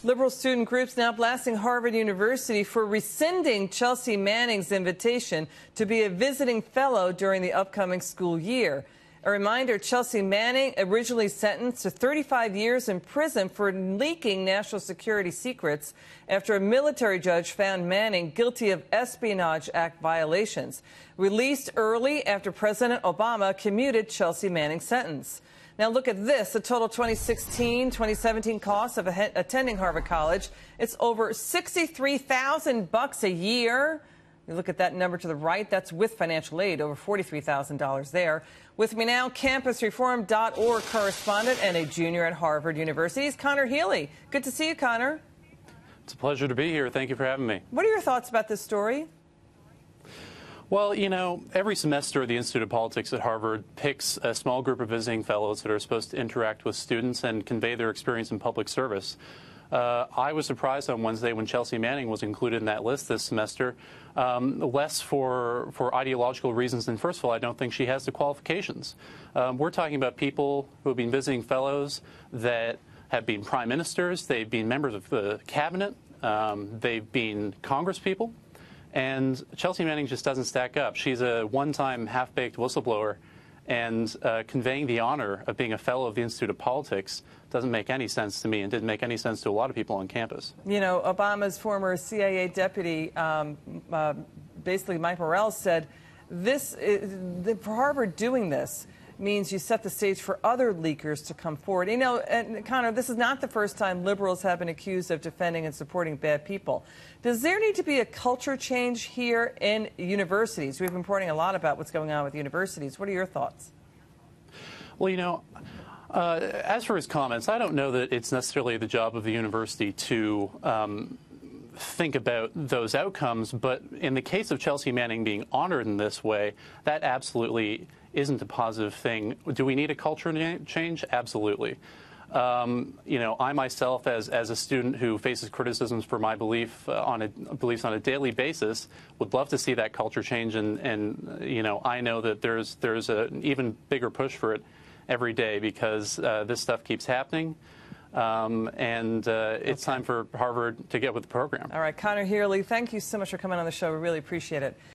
Liberal student groups now blasting Harvard University for rescinding Chelsea Manning's invitation to be a visiting fellow during the upcoming school year. A reminder, Chelsea Manning, originally sentenced to 35 years in prison for leaking national security secrets after a military judge found Manning guilty of Espionage Act violations. Released early after President Obama commuted Chelsea Manning's sentence. Now look at this, the total 2016-2017 cost of attending Harvard College. It's over $63,000 a year. You look at that number to the right, that's with financial aid, over $43,000 there. With me now, campusreform.org correspondent and a junior at Harvard University is Conor Healy. Good to see you, Conor. It's a pleasure to be here. Thank you for having me. What are your thoughts about this story? Well, you know, every semester the Institute of Politics at Harvard picks a small group of visiting fellows that are supposed to interact with students and convey their experience in public service. I was surprised on Wednesday when Chelsea Manning was included in that list this semester, less for ideological reasons than, first of all, I don't think she has the qualifications. We're talking about people who have been visiting fellows that have been prime ministers, they've been members of the cabinet, they've been congresspeople. And Chelsea Manning just doesn't stack up. She's a one-time half-baked whistleblower, and conveying the honor of being a fellow of the Institute of Politics doesn't make any sense to me and didn't make any sense to a lot of people on campus. You know, Obama's former CIA deputy, basically Mike Morrell, said for Harvard doing this means you set the stage for other leakers to come forward. You know, and Conor, this is not the first time liberals have been accused of defending and supporting bad people. Does there need to be a culture change here in universities? We've been reporting a lot about what's going on with universities. What are your thoughts? Well, you know, as for his comments, I don't know that it's necessarily the job of the university to think about those outcomes, but in the case of Chelsea Manning being honored in this way, that absolutely isn't a positive thing. Do we need a culture change? Absolutely. You know, I myself, as a student who faces criticisms for my beliefs on a daily basis, would love to see that culture change, and you know, I know that there's an even bigger push for it every day because this stuff keeps happening. It's time for Harvard to get with the program. All right, Conor Healy, thank you so much for coming on the show. We really appreciate it.